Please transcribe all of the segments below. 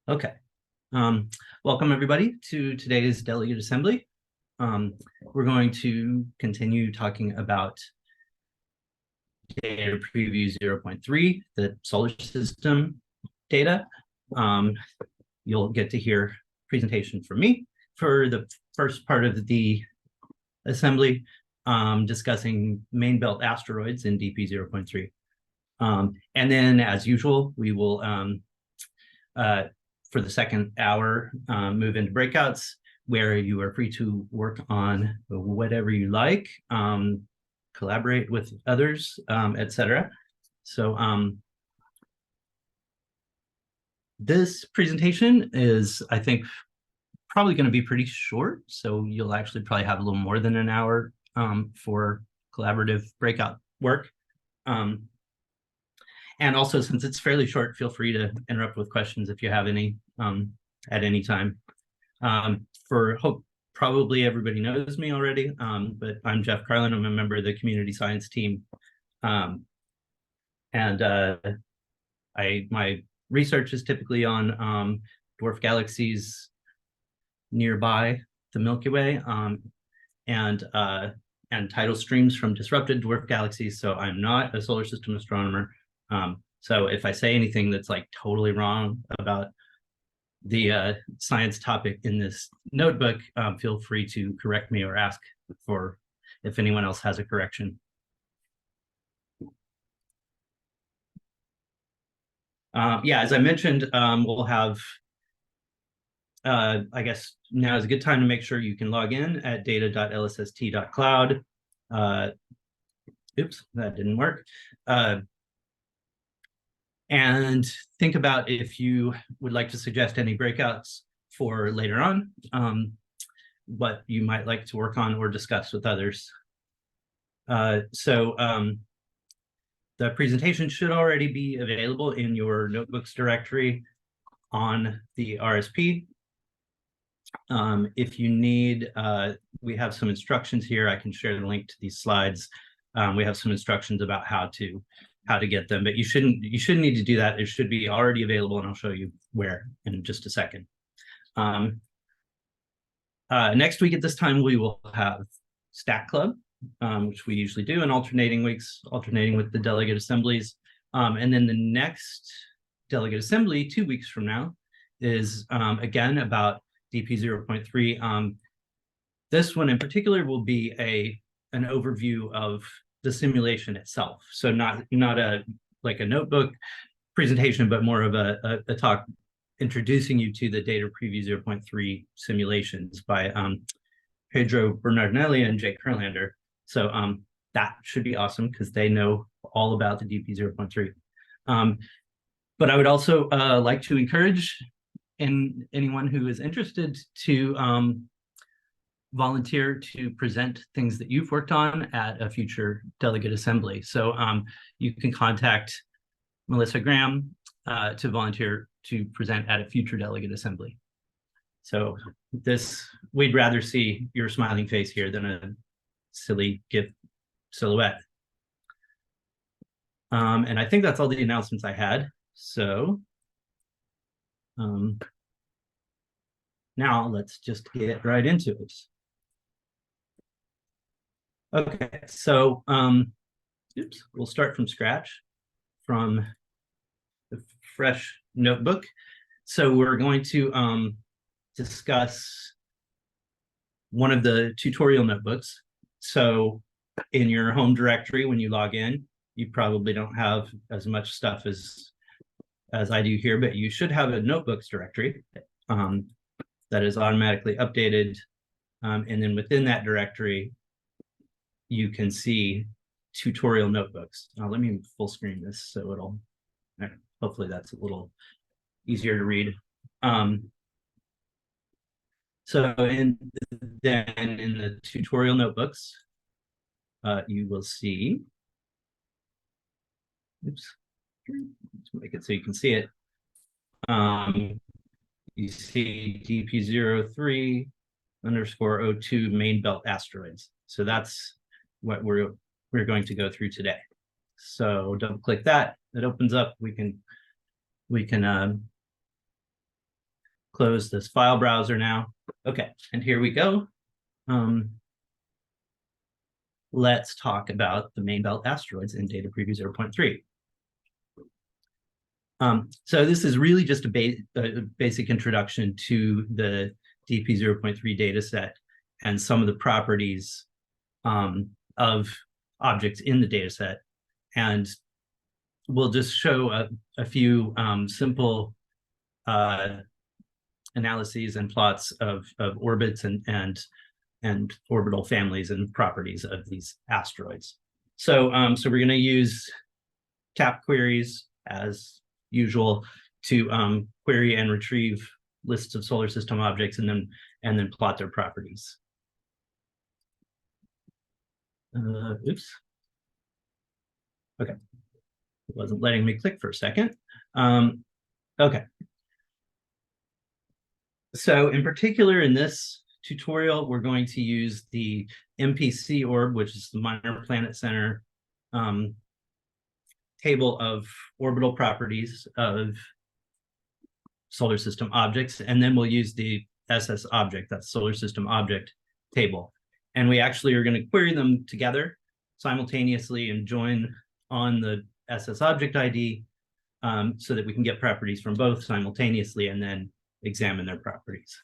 Okay. Welcome everybody to today's Delegate Assembly. We're going to continue talking about data preview 0.3, the solar system data. You'll get to hear a presentation from me for the first part of the assembly, discussing main belt asteroids in DP 0.3. And then, as usual, we will for the second hour, move into breakouts where you are free to work on whatever you like, collaborate with others, etc. So this presentation is, I think, probably going to be pretty short. So you'll actually probably have a little more than an hour for collaborative breakout work. And also, since it's fairly short, feel free to interrupt with questions if you have any at any time. Probably everybody knows me already, but I'm Jeff Carlin. I'm a member of the community science team. My research is typically on dwarf galaxies nearby the Milky Way, and tidal streams from disrupted dwarf galaxies. So I'm not a solar system astronomer. So if I say anything that's like totally wrong about the science topic in this notebook, feel free to correct me or ask for if anyone else has a correction. Yeah, as I mentioned, we'll have, I guess now is a good time to make sure you can log in at data.lsst.cloud. Oops, that didn't work. And think about if you would like to suggest any breakouts for later on, what you might like to work on or discuss with others. The presentation should already be available in your notebooks directory on the RSP. If you need, we have some instructions here. I can share the link to these slides. We have some instructions about how to get them, but you shouldn't need to do that. It should be already available, and I'll show you where in just a second. Next week at this time, we will have Stack Club, which we usually do in alternating weeks, alternating with the delegate assemblies. And then the next delegate assembly 2 weeks from now is again about DP 0.3. This one in particular will be an overview of the simulation itself. So not a notebook presentation, but more of a talk introducing you to the data preview 0.3 simulations by Pedro Bernardinelli and Jake Herlander. So that should be awesome because they know all about the DP 0.3. But I would also like to encourage anyone who is interested to volunteer to present things that you've worked on at a future delegate assembly. So you can contact Melissa Graham to volunteer to present at a future delegate assembly. So we'd rather see your smiling face here than a silly GIF silhouette. And I think that's all the announcements I had. So now let's just get right into it. Okay, so we'll start from scratch from the fresh notebook. So we're going to discuss one of the tutorial notebooks. So in your home directory, when you log in, you probably don't have as much stuff as I do here, but you should have a notebooks directory that is automatically updated. And then within that directory, you can see tutorial notebooks. Now let me full screen this so hopefully that's a little easier to read. So in the tutorial notebooks, you will see, oops, let's make it so you can see it. You see DP0.3_02 main belt asteroids. So that's what we're going to go through today. So double click that. It opens up. We can close this file browser now. Okay, and here we go. Let's talk about the main belt asteroids in data preview 0.3. So this is really just a basic introduction to the DP 0.3 data set and some of the properties of objects in the data set. And we'll just show a few simple analyses and plots of orbits and orbital families and properties of these asteroids. So we're going to use TAP queries as usual to query and retrieve lists of solar system objects and then plot their properties. Oops. Okay. It wasn't letting me click for a second. Okay. So in particular, in this tutorial, we're going to use the MPC orb, which is the Minor Planet Center table of orbital properties of solar system objects. And then we'll use the SS object, that's solar system object table. And we actually are going to query them together simultaneously and join on the SS object ID so that we can get properties from both simultaneously and then examine their properties.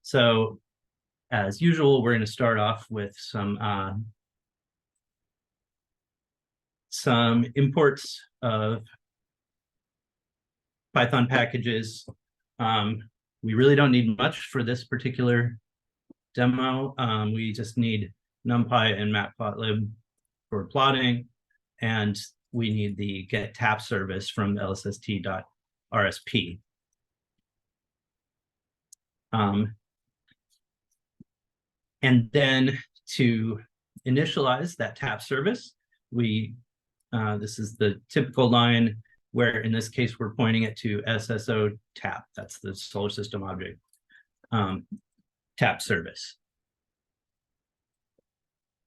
So as usual, we're going to start off with some imports of Python packages. We really don't need much for this particular demo. We just need NumPy and Matplotlib for plotting, and we need the get tap service from the lsst.rsp. And then to initialize that tap service, this is the typical line where in this case we're pointing it to SSO tap. That's the solar system object tap service.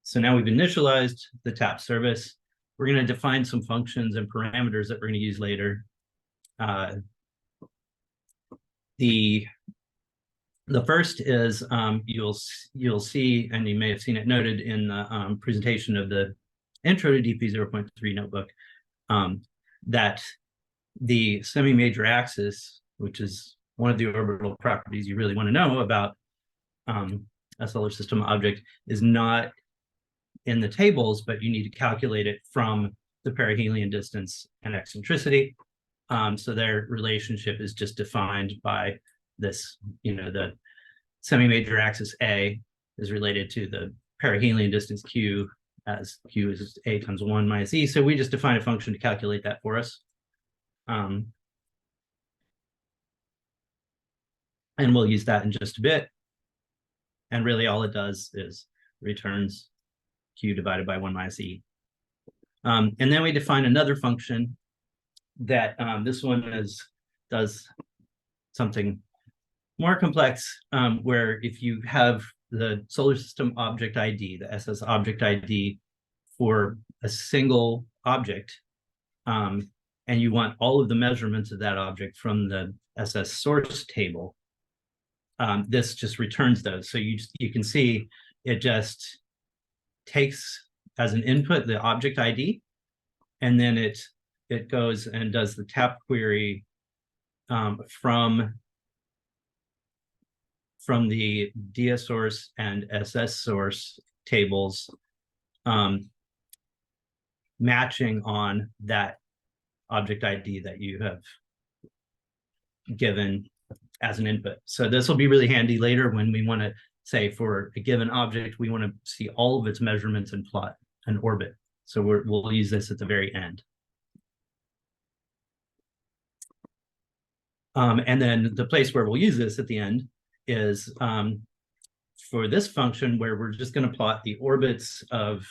So now we've initialized the tap service. We're going to define some functions and parameters that we're going to use later. The first is you'll see, and you may have seen it noted in the presentation of the intro to DP 0.3 notebook, that the semi-major axis, which is one of the orbital properties you really want to know about a solar system object, is not in the tables, but you need to calculate it from the perihelion distance and eccentricity. So their relationship is just defined by this, the semi-major axis A is related to the perihelion distance Q, as Q is A times 1 minus E. So we just define a function to calculate that for us. And we'll use that in just a bit. And really all it does is returns Q divided by 1 minus E. And then we define another function that this one does something more complex, where if you have the solar system object ID, the SS object ID for a single object, and you want all of the measurements of that object from the SS source table, this just returns those. So you can see it just takes as an input the object ID, and then it goes and does the tap query from the DS source and SS source tables, matching on that object ID that you have given as an input. So this will be really handy later when we want to say for a given object, we want to see all of its measurements and plot an orbit. So we'll use this at the very end. And then the place where we'll use this at the end is for this function where we're just going to plot the orbits of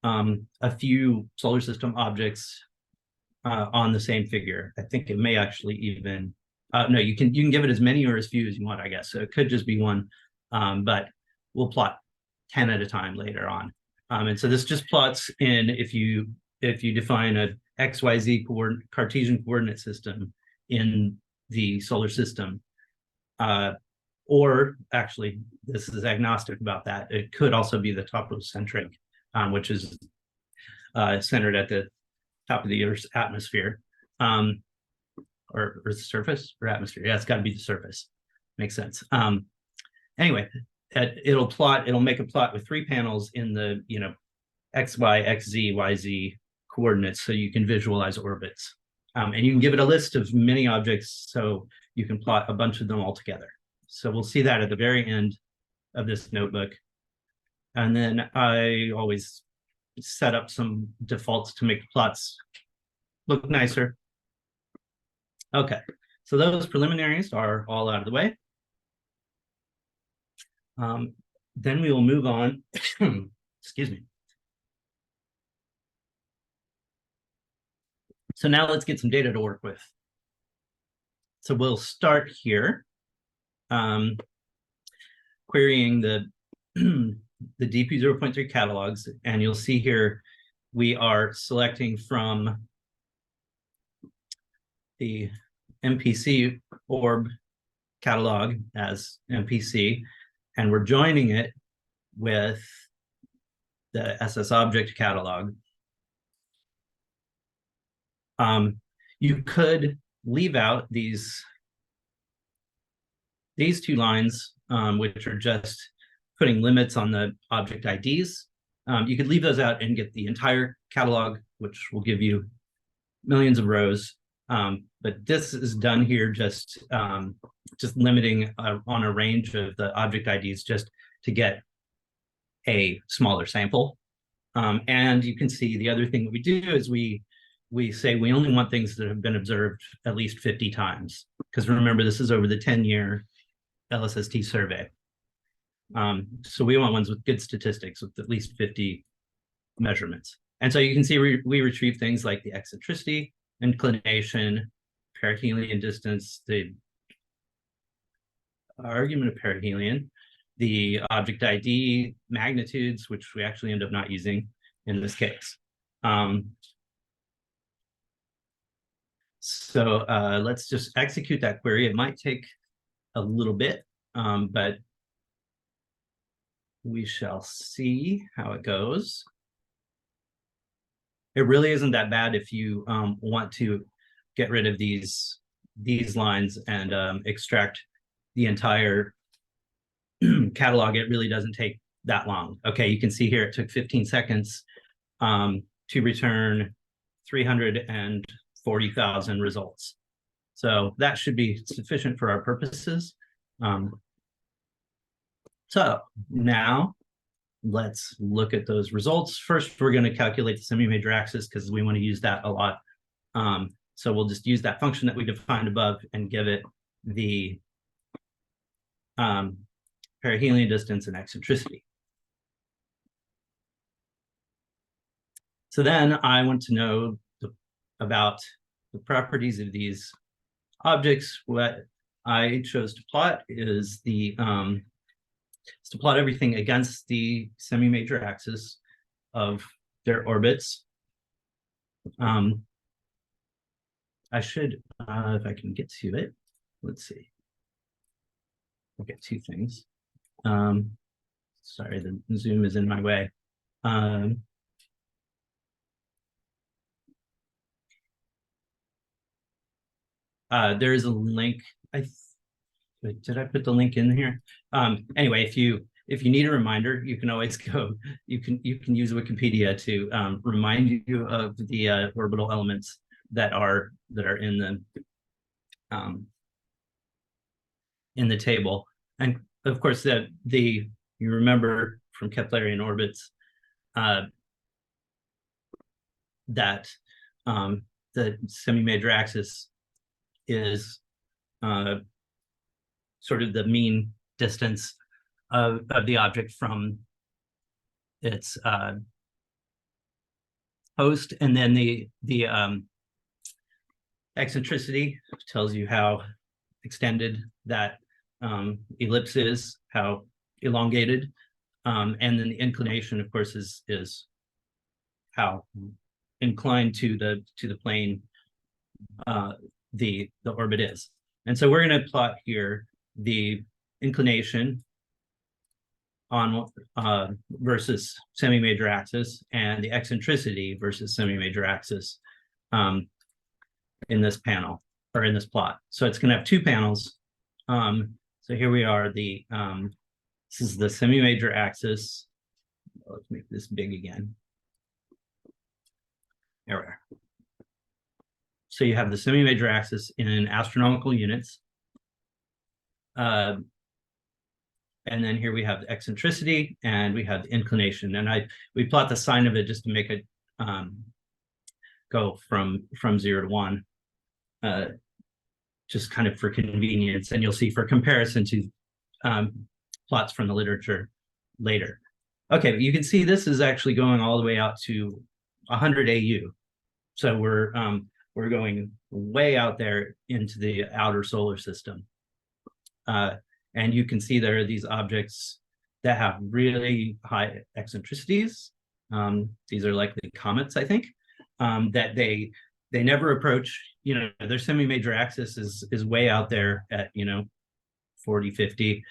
a few solar system objects on the same figure. I think it may actually even no, you can give it as many or as few as you want, I guess. So it could just be one, but we'll plot 10 at a time later on. And so this just plots in if you define a XYZ Cartesian coordinate system in the solar system. Or actually, this is agnostic about that. It could also be the topocentric, which is centered at the top of the Earth's atmosphere, or Earth's surface or atmosphere. Yeah, it's got to be the surface. Makes sense. Anyway, it'll make a plot with 3 panels in the x, y, x, z, y, z coordinates, so you can visualize orbits. And you can give it a list of many objects, so you can plot a bunch of them all together. So we'll see that at the very end of this notebook. And then I always set up some defaults to make plots look nicer. Okay, so those preliminaries are all out of the way. Then we will move on. Excuse me. So now let's get some data to work with. So we'll start here, querying the the DP0.3 catalogs, and you'll see here we are selecting from the MPC orb catalog as MPC, and we're joining it with the SS object catalog. You could leave out these 2 lines, which are just putting limits on the object IDs. You could leave those out and get the entire catalog, which will give you millions of rows. But this is done here just limiting on a range of the object IDs just to get a smaller sample. And you can see the other thing that we do is we say we only want things that have been observed at least 50 times. Because remember, this is over the 10-year LSST survey. So we want ones with good statistics with at least 50 measurements. And so you can see we retrieve things like the eccentricity, inclination, perihelion distance, the argument of perihelion, the object ID, magnitudes, which we actually end up not using in this case. So let's just execute that query. It might take a little bit, but we shall see how it goes. It really isn't that bad if you want to get rid of these lines and extract the entire catalog. It really doesn't take that long. Okay, you can see here it took 15 seconds to return 340,000 results. So that should be sufficient for our purposes. So now let's look at those results. First, we're going to calculate the semi-major axis because we want to use that a lot. So we'll just use that function that we defined above and give it the perihelion distance and eccentricity. So then I want to know about the properties of these objects. What I chose to plot is to plot everything against the semi-major axis of their orbits. I should, if I can get to it, let's see. I'll get 2 things. Sorry, the Zoom is in my way. There is a link. Did I put the link in here? Anyway, if you need a reminder, you can always go. You can use Wikipedia to remind you of the orbital elements that are in the table. And of course, you remember from Keplerian orbits that the semi-major axis is sort of the mean distance of the object from its host, and then the eccentricity tells you how extended that ellipse is, how elongated, and then the inclination, of course, is how inclined to the plane the orbit is. And so we're going to plot here the inclination on versus semi-major axis, and the eccentricity versus semi-major axis in this panel, or in this plot. So it's going to have two panels. So here we are, this is the semi-major axis. Let's make this big again. There we are. So you have the semi-major axis in astronomical units. And then here we have the eccentricity, and we have the inclination. And we plot the sign of it just to make it go from 0 to 1, just kind of for convenience. And you'll see for comparison to plots from the literature later. Okay, but you can see this is actually going all the way out to 100 AU. So we're going way out there into the outer solar system. And you can see there are these objects that have really high eccentricities. These are likely comets, I think, that they never approach, their semi-major axis is way out there at, 40, 50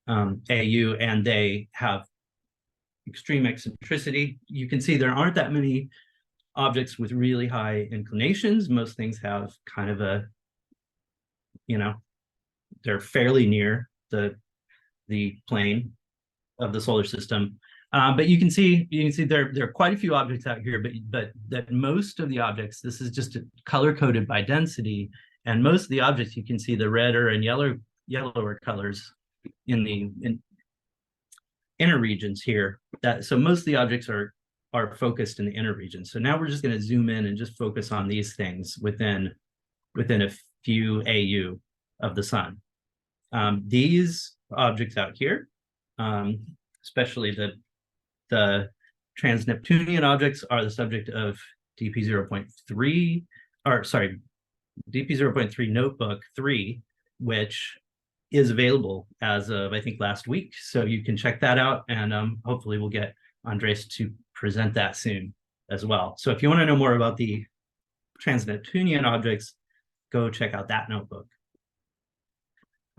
AU, and they have extreme eccentricity. You can see there aren't that many objects with really high inclinations. Most things have kind of a, they're fairly near the plane of the solar system. But you can see there are quite a few objects out here, but that most of the objects, this is just color coded by density, and most of the objects you can see the redder and yellower colors in the inner regions here. So most of the objects are focused in the inner regions. So now we're just going to zoom in and just focus on these things within a few AU of the sun. These objects out here, especially the trans-Neptunian objects, are the subject of DP0.3, or sorry, DP0.3 Notebook 3, which is available as of, I think, last week. So you can check that out, and hopefully we'll get Andres to present that soon as well. So if you want to know more about the trans-Neptunian objects, go check out that notebook.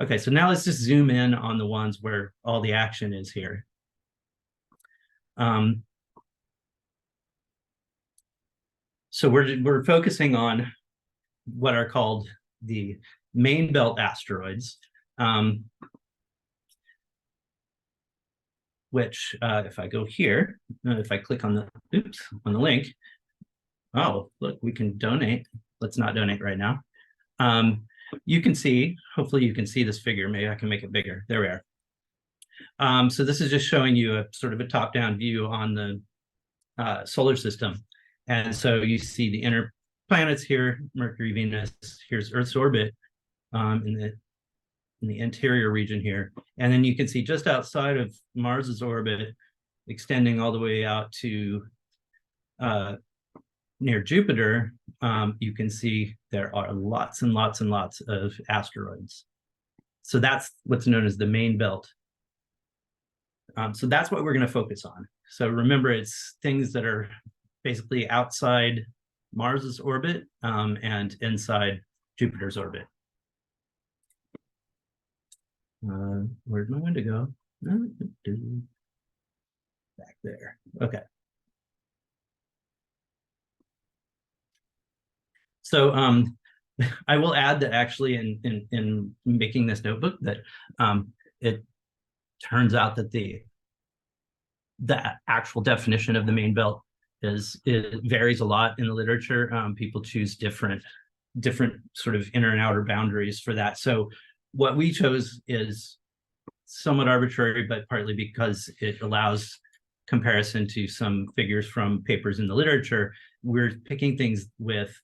Okay, so now let's just zoom in on the ones where all the action is here. So we're focusing on what are called the main belt asteroids, which if I go here, if I click on the link, oh, look, we can donate. Let's not donate right now. You can see, hopefully you can see this figure. Maybe I can make it bigger. There we are. So this is just showing you a sort of a top-down view on the solar system. And so you see the inner planets here, Mercury, Venus, here's Earth's orbit in the interior region here. And then you can see just outside of Mars's orbit, extending all the way out to near Jupiter, you can see there are lots and lots and lots of asteroids. So that's what's known as the main belt. So that's what we're going to focus on. So remember, it's things that are basically outside Mars's orbit and inside Jupiter's orbit. Where'd my window go? Back there. Okay. So I will add that actually in making this notebook that it turns out that the actual definition of the main belt it varies a lot in the literature. People choose different sort of inner and outer boundaries for that. So what we chose is somewhat arbitrary, but partly because it allows comparison to some figures from papers in the literature. We're picking things with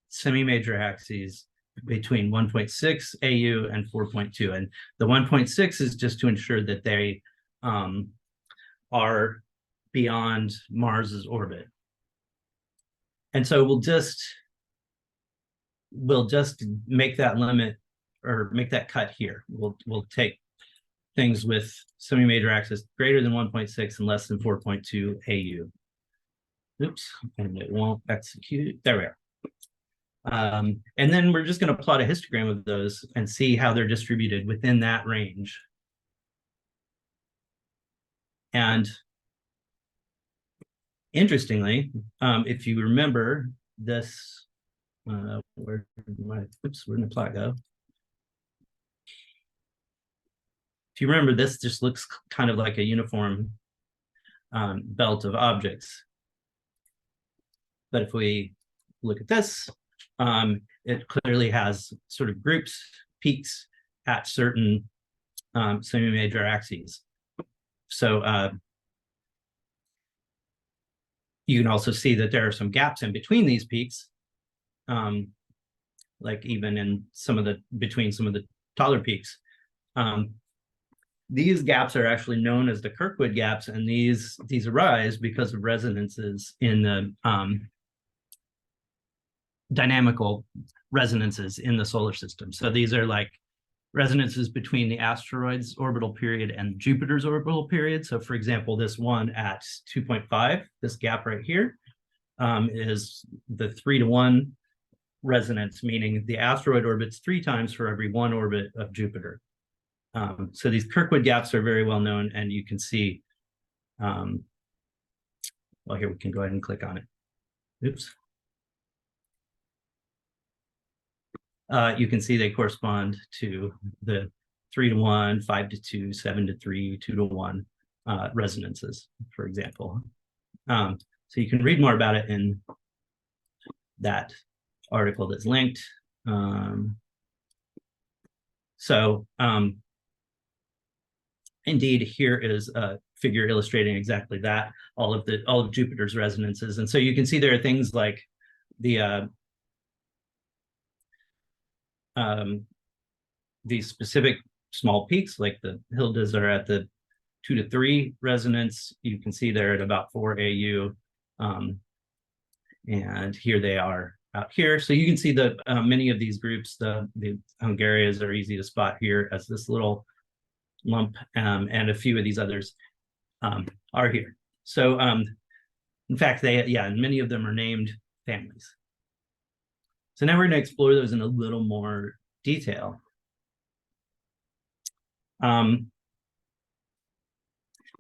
semi-major axes between 1.6 AU and 4.2. And the 1.6 is just to ensure that they are beyond Mars's orbit. And so we'll just make that limit, or make that cut here. We'll take things with semi-major axis greater than 1.6 and less than 4.2 AU. Oops, and it won't execute. There we are. And then we're just going to plot a histogram of those and see how they're distributed within that range. And interestingly, if you remember this, where did the plot go? If you remember, this just looks kind of like a uniform belt of objects. But if we look at this, it clearly has sort of groups, peaks at certain semi-major axes. So you can also see that there are some gaps in between these peaks, like even in between some of the taller peaks. These gaps are actually known as the Kirkwood gaps, and these arise because of resonances in the dynamical resonances in the solar system. So these are like resonances between the asteroid's orbital period and Jupiter's orbital period. So for example, this one at 2.5, this gap right here, is the 3-to-1 resonance, meaning the asteroid orbits 3 times for every 1 orbit of Jupiter. So these Kirkwood gaps are very well known, and you can see, well, here we can go ahead and click on it. Oops. You can see they correspond to the 3-to-1, 5-to-2, 7-to-3, 2-to-1 resonances, for example. So you can read more about it in that article that's linked. Indeed, here is a figure illustrating exactly that, all of Jupiter's resonances. And so you can see there are things like the these specific small peaks, like the Hildas are at the 2-to-3 resonance. You can see they're at about 4 AU. And here they are out here. So you can see that many of these groups, the Hungarians are easy to spot here as this little lump, and a few of these others are here. So in fact, many of them are named families. So now we're going to explore those in a little more detail.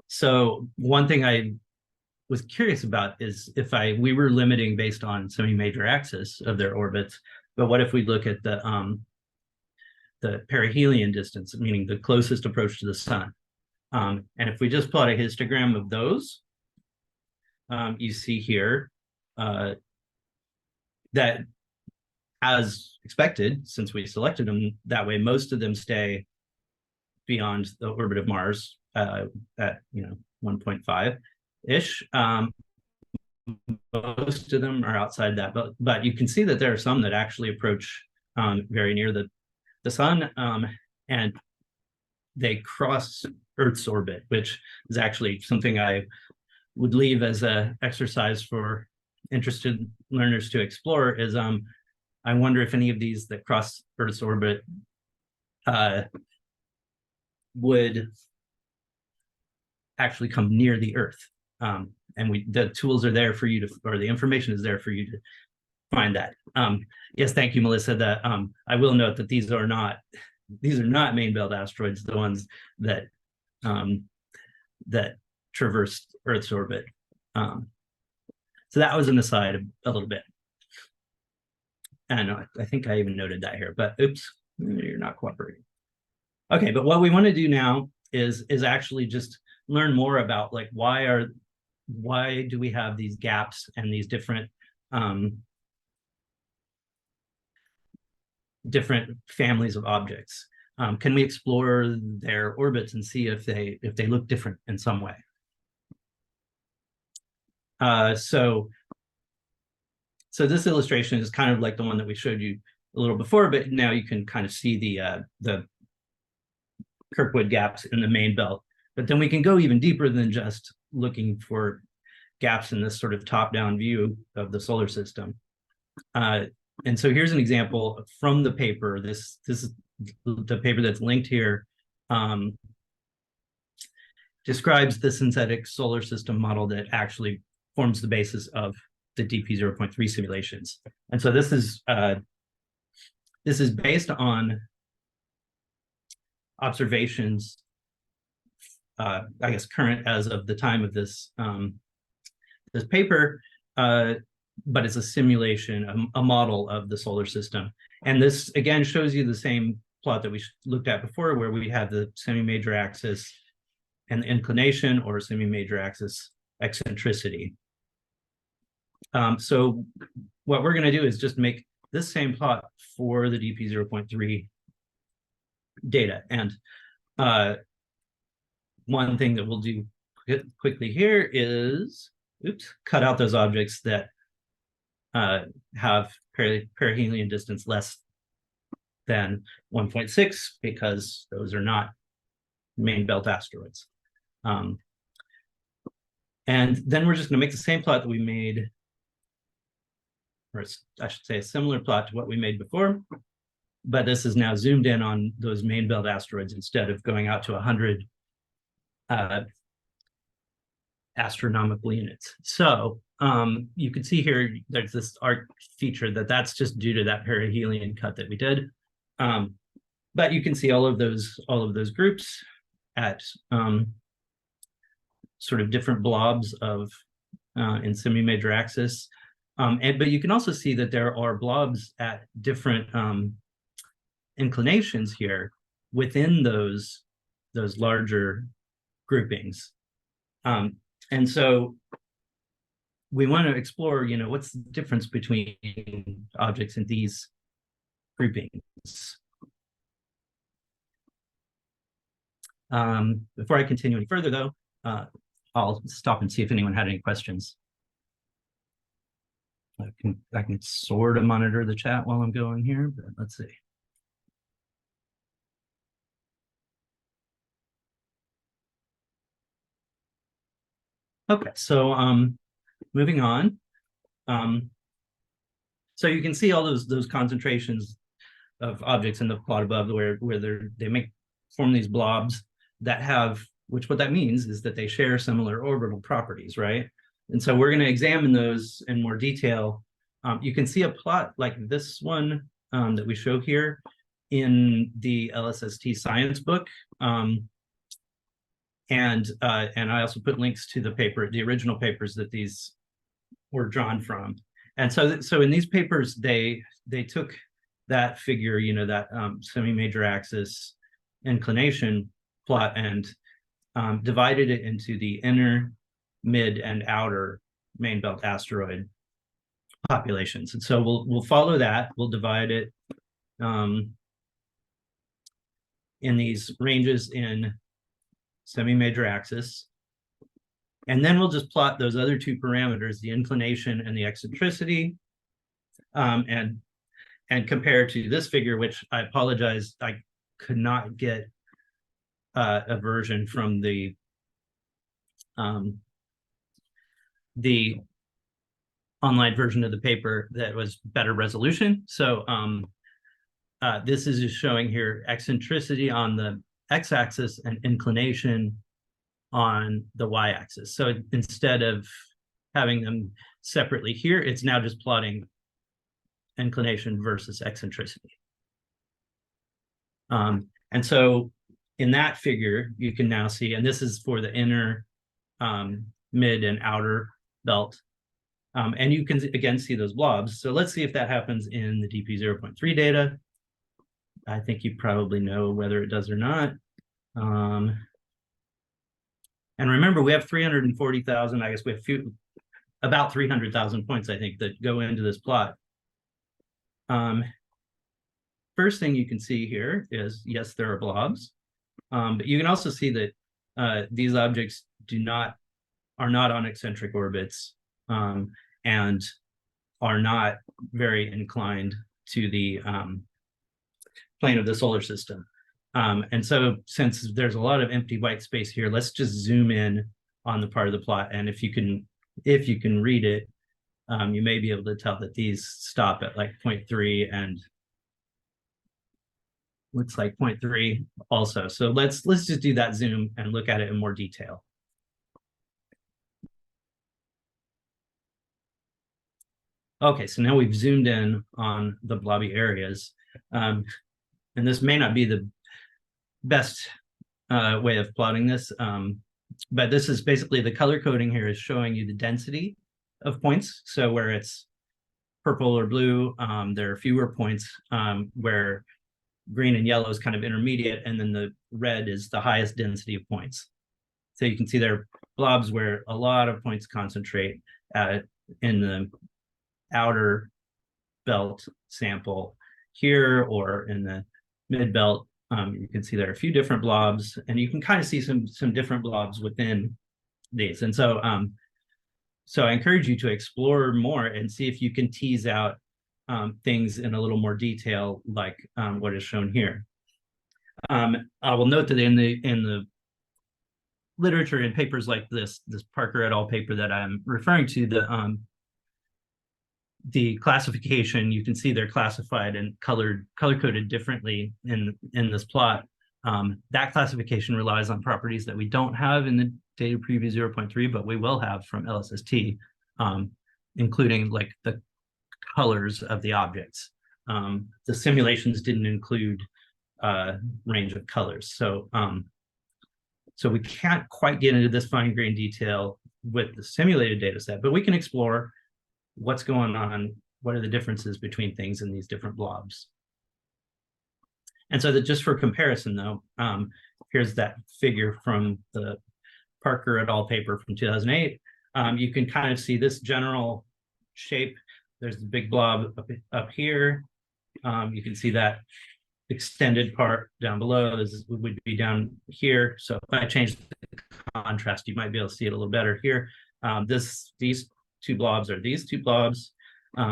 So one thing I was curious about is if we were limiting based on semi-major axis of their orbits, but what if we look at the perihelion distance, meaning the closest approach to the sun? And if we just plot a histogram of those, you see here that, as expected, since we selected them that way, most of them stay beyond the orbit of Mars at 1.5-ish. Most of them are outside that, but you can see that there are some that actually approach very near the sun, and they cross Earth's orbit, which is actually something I would leave as an exercise for interested learners to explore. Is I wonder if any of these that cross Earth's orbit would actually come near the Earth. And the tools are there for you to, or the information is there for you to find that. Yes, thank you, Melissa. That I will note that these are not main belt asteroids, the ones that that traverse Earth's orbit. So that was an aside a little bit. And I think I even noted that here, but oops, you're not cooperating. Okay, but what we want to do now is actually just learn more about, like, why do we have these gaps and these different families of objects? Can we explore their orbits and see if they look different in some way? So this illustration is kind of like the one that we showed you a little before, but now you can kind of see the Kirkwood gaps in the main belt. But then we can go even deeper than just looking for gaps in this sort of top-down view of the solar system. And so here's an example from the paper. This is the paper that's linked here. Describes the synthetic solar system model that actually forms the basis of the DP0.3 simulations. And so this is based on observations, I guess current as of the time of this this paper, but it's a simulation, a model of the solar system. And this again shows you the same plot that we looked at before, where we have the semi-major axis and the inclination, or semi-major axis eccentricity. So what we're going to do is just make this same plot for the DP0.3 data. And one thing that we'll do quickly here is, cut out those objects that have perihelion distance less than 1.6, because those are not main belt asteroids. And then we're just going to make the same plot that we made, or I should say a similar plot to what we made before, but this is now zoomed in on those main belt asteroids instead of going out to 100 astronomical units. So you can see here there's this arc feature that's just due to that perihelion cut that we did. But you can see all of those groups at sort of different blobs of in semi-major axis. But you can also see that there are blobs at different inclinations here within those larger groupings. And so we want to explore, what's the difference between objects in these groupings. Before I continue any further, though, I'll stop and see if anyone had any questions. I can sort of monitor the chat while I'm going here, but let's see. Okay, so moving on. So you can see all those concentrations of objects in the plot above, where they form these blobs that have, what that means is that they share similar orbital properties, right? And so we're going to examine those in more detail. You can see a plot like this one that we show here in the LSST science book. And I also put links to the original papers that these were drawn from. And so in these papers, they took that figure, that semi-major axis inclination plot, and divided it into the inner, mid, and outer main belt asteroid populations. And so we'll follow that. We'll divide it in these ranges in semi-major axis. And then we'll just plot those other two parameters, the inclination and the eccentricity, and compare to this figure, which I apologize, I could not get a version from the online version of the paper that was better resolution. So this is just showing here eccentricity on the x-axis and inclination on the y-axis. So instead of having them separately here, it's now just plotting inclination versus eccentricity. And so in that figure, you can now see, and this is for the inner, mid, and outer belt. And you can again see those blobs. So let's see if that happens in the DP0.3 data. I think you probably know whether it does or not. And remember, we have 340,000, I guess we have about 300,000 points, I think, that go into this plot. First thing you can see here is, yes, there are blobs. But you can also see that these objects are not on eccentric orbits, and are not very inclined to the plane of the solar system. And so since there's a lot of empty white space here, let's just zoom in on the part of the plot. And if you can read it, you may be able to tell that these stop at like 0.3 and looks like 0.3 also. So let's just do that zoom and look at it in more detail. Okay, so now we've zoomed in on the blobby areas. And this may not be the best way of plotting this, but this is basically the color coding here is showing you the density of points. So where it's purple or blue, there are fewer points, where green and yellow is kind of intermediate, and then the red is the highest density of points. So you can see there are blobs where a lot of points concentrate in the outer belt sample here, or in the mid belt. You can see there are a few different blobs, and you can kind of see some different blobs within these. And so I encourage you to explore more and see if you can tease out things in a little more detail, like what is shown here. I will note that in the literature in papers like this Parker et al. Paper that I'm referring to, the classification, you can see they're classified and color coded differently in this plot. That classification relies on properties that we don't have in the data preview 0.3, but we will have from LSST, including like the colors of the objects. The simulations didn't include range of colors. So we can't quite get into this fine grained detail with the simulated data set, but we can explore what's going on, what are the differences between things in these different blobs. And so that just for comparison though, here's that figure from the Parker et al. Paper from 2008. You can kind of see this general shape. There's the big blob up here. You can see that extended part down below. This would be down here. So if I change the contrast, you might be able to see it a little better here. These two blobs are these two blobs.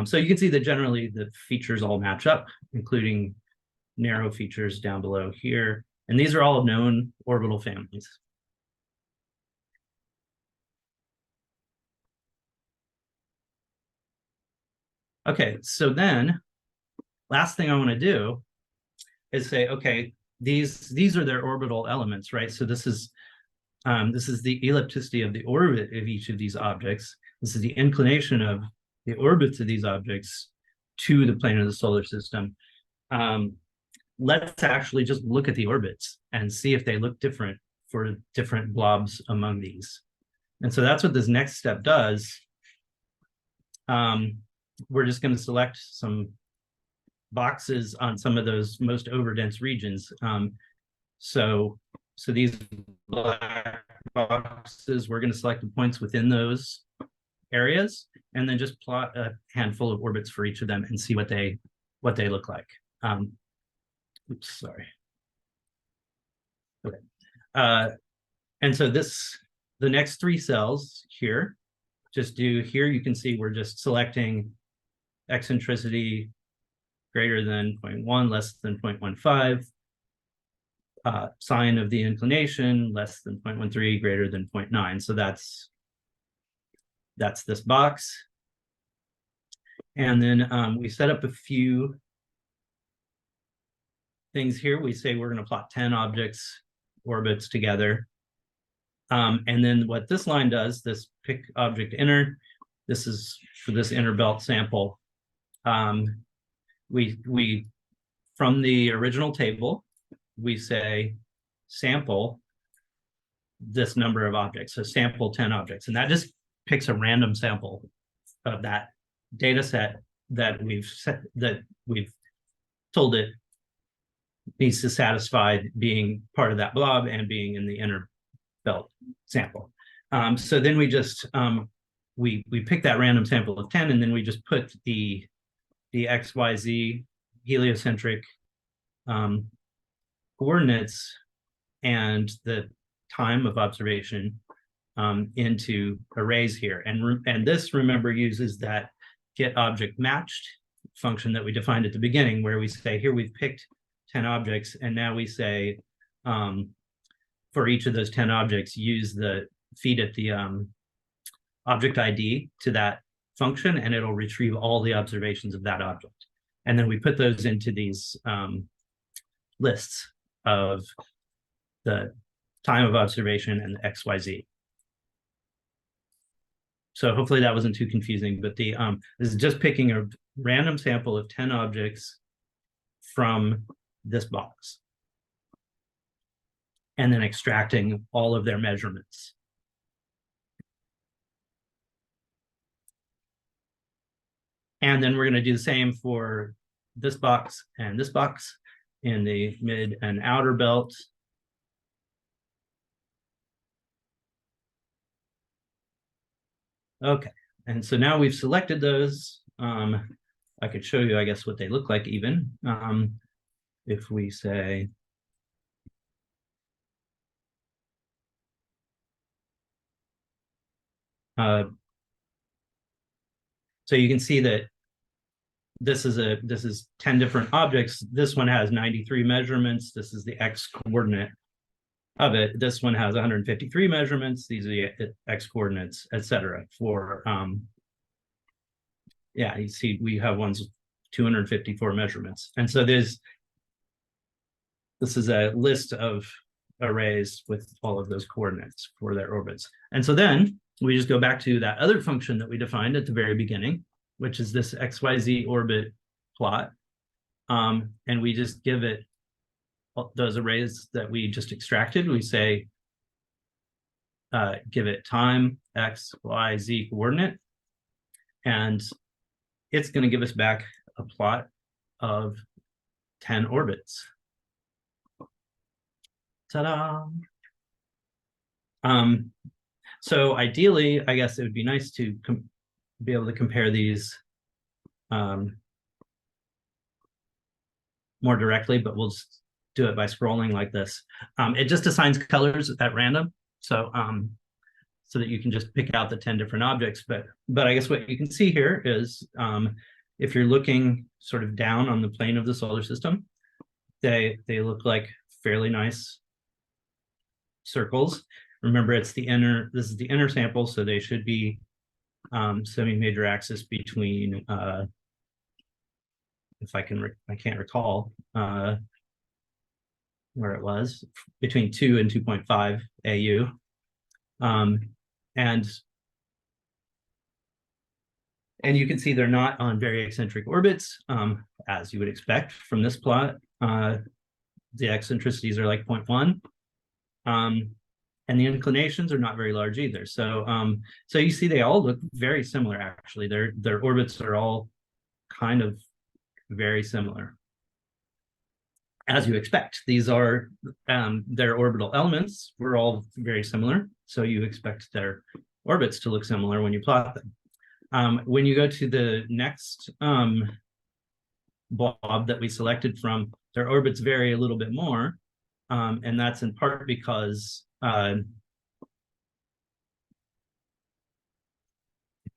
So you can see that generally the features all match up, including narrow features down below here. And these are all known orbital families. Okay, so then last thing I want to do is say, okay, these are their orbital elements, right? So this is the ellipticity of the orbit of each of these objects. This is the inclination of the orbits of these objects to the plane of the solar system. Let's actually just look at the orbits and see if they look different for different blobs among these. And so that's what this next step does. We're just going to select some boxes on some of those most overdense regions. So these black boxes, we're going to select the points within those areas, and then just plot a handful of orbits for each of them and see what they look like. Oops, sorry. Okay. And so the next three cells here, here you can see we're just selecting eccentricity greater than 0.1, less than 0.15, sign of the inclination less than 0.13, greater than 0.9. So that's this box. And then we set up a few things here. We say we're going to plot 10 orbits together. And then what this line does, this pick object inner, this is for this inner belt sample. We from the original table, we say sample this number of objects. So sample 10 objects. And that just picks a random sample of that data set that we've told it needs to satisfy being part of that blob and being in the inner belt sample. So then we just we pick that random sample of 10, and then we just put the XYZ heliocentric coordinates and the time of observation into arrays here. And this, remember, uses that get object matched function that we defined at the beginning, where we say here we've picked 10 objects, and now we say for each of those 10 objects, feed it the object ID to that function, and it'll retrieve all the observations of that object. And then we put those into these lists of the time of observation and the XYZ. So hopefully that wasn't too confusing, but this is just picking a random sample of 10 objects from this box and then extracting all of their measurements. And then we're going to do the same for this box and this box in the mid and outer belt. Okay, and so now we've selected those. I could show you, I guess, what they look like even. If we say, so you can see that this is 10 different objects. This one has 93 measurements. This is the X coordinate of it. This one has 153 measurements. These are the X coordinates, etc. For yeah, you see we have ones with 254 measurements. And so this is a list of arrays with all of those coordinates for their orbits. And so then we just go back to that other function that we defined at the very beginning, which is this XYZ orbit plot. And we just give it those arrays that we just extracted. We say, give it time, X, Y, Z coordinate, and it's going to give us back a plot of 10 orbits. Ta-da! So ideally, I guess it would be nice to be able to compare these more directly, but we'll just do it by scrolling like this. It just assigns colors at random, so so that you can just pick out the 10 different objects. But I guess what you can see here is if you're looking sort of down on the plane of the solar system, they look like fairly nice circles. Remember, this is the inner sample, so they should be semi-major axis between if I can't recall where it was, between 2 and 2.5 AU. And you can see they're not on very eccentric orbits, as you would expect from this plot. The eccentricities are like 0.1. And the inclinations are not very large either. So so you see they all look very similar, actually. Their orbits are all kind of very similar. As you expect, these are their orbital elements were all very similar. So you expect their orbits to look similar when you plot them. When you go to the next blob that we selected from, their orbits vary a little bit more. And that's in part because if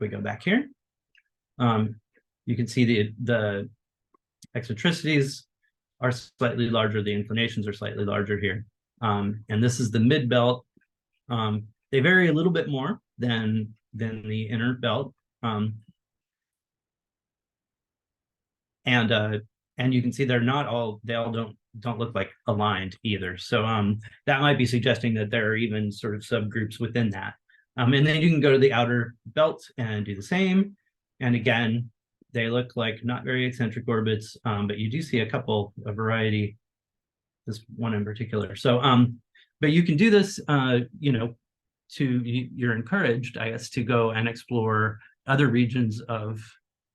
we go back here, you can see the eccentricities are slightly larger, the inclinations are slightly larger here. And this is the mid belt. They vary a little bit more than the inner belt. And you can see they all don't look like aligned either. So that might be suggesting that there are even sort of subgroups within that. And then you can go to the outer belt and do the same. And again, they look like not very eccentric orbits, but you do see a variety, this one in particular. So, but you can do this, you're encouraged, I guess, to go and explore other regions of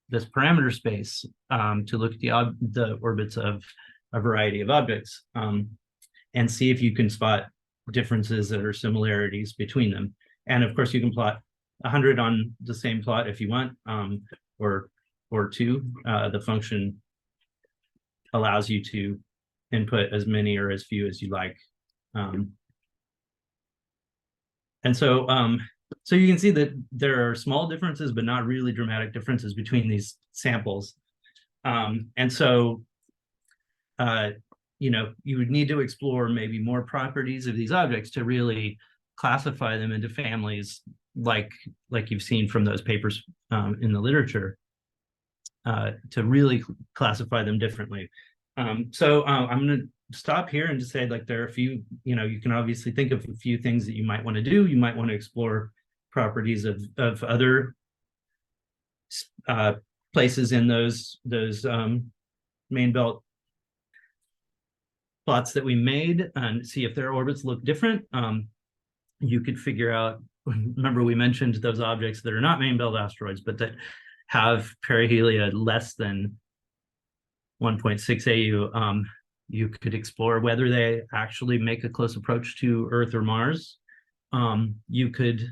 this parameter space to look at the orbits of a variety of objects and see if you can spot differences or similarities between them. And of course, you can plot 100 on the same plot if you want, or 2. The function allows you to input as many or as few as you like. And so you can see that there are small differences, but not really dramatic differences between these samples. And so, you would need to explore maybe more properties of these objects to really classify them into families like you've seen from those papers in the literature, to really classify them differently. So I'm going to stop here and just say, like, there are a few, you can obviously think of a few things that you might want to do. You might want to explore properties of other places in those main belt plots that we made and see if their orbits look different. You could figure out, remember we mentioned those objects that are not main belt asteroids, but that have perihelia less than 1.6 AU. You could explore whether they actually make a close approach to Earth or Mars. You could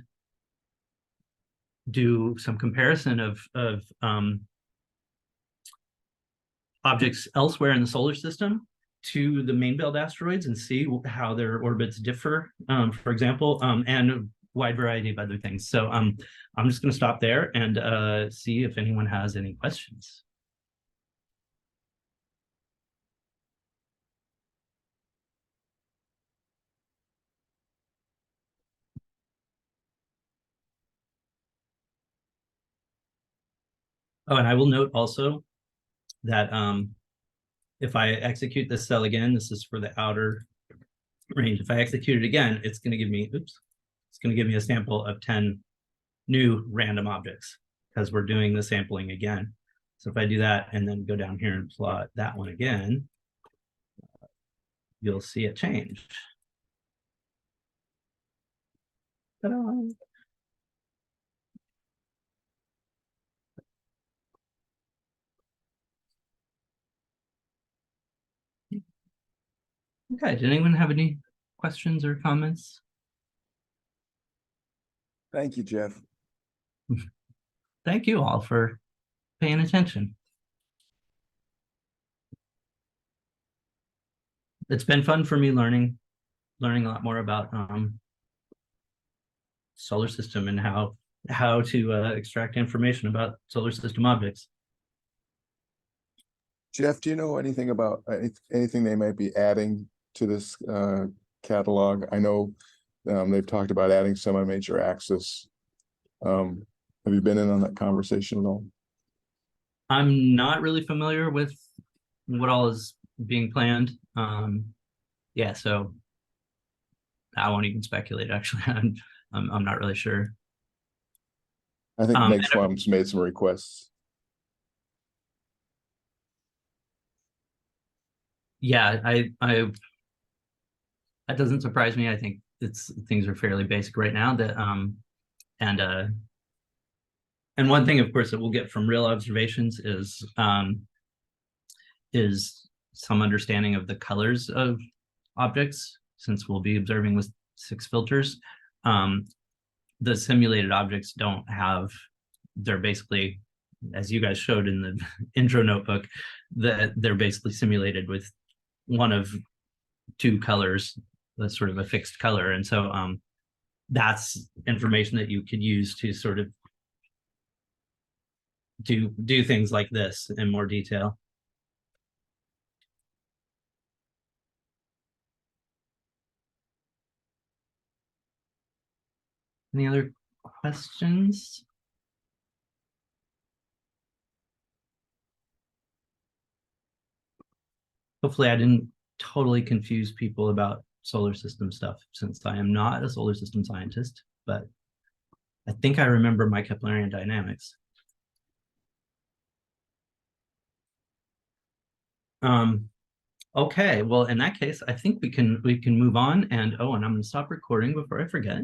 do some comparison of objects elsewhere in the solar system to the main belt asteroids and see how their orbits differ, for example, and a wide variety of other things. So I'm just going to stop there and see if anyone has any questions. Oh, and I will note also that if I execute this cell again, this is for the outer range. If I execute it again, it's going to give me, it's going to give me a sample of 10 new random objects because we're doing the sampling again. So if I do that and then go down here and plot that one again, you'll see it change. Ta-da. Okay, did anyone have any questions or comments? Thank you, Jeff. Thank you all for paying attention. It's been fun for me learning a lot more about solar system and how to extract information about solar system objects. Jeff, do you know anything about anything they might be adding to this catalog? I know they've talked about adding semi-major axis. Have you been in on that conversation at all? I'm not really familiar with what all is being planned. Yeah, so I won't even speculate. Actually, I'm not really sure. I think Meg Swamp's made some requests. Yeah, I that doesn't surprise me. I think things are fairly basic right now. That and one thing, of course, that we'll get from real observations is some understanding of the colors of objects, since we'll be observing with 6 filters. The simulated objects don't have, they're basically, as you guys showed in the intro notebook, that they're basically simulated with one of 2 colors, that's sort of a fixed color. And so that's information that you could use to sort of do things like this in more detail. Any other questions? Hopefully I didn't totally confuse people about solar system stuff, since I am not a solar system scientist, but I think I remember my Keplerian dynamics. Okay, well, in that case, I think we can move on, and oh, and I'm gonna stop recording before I forget.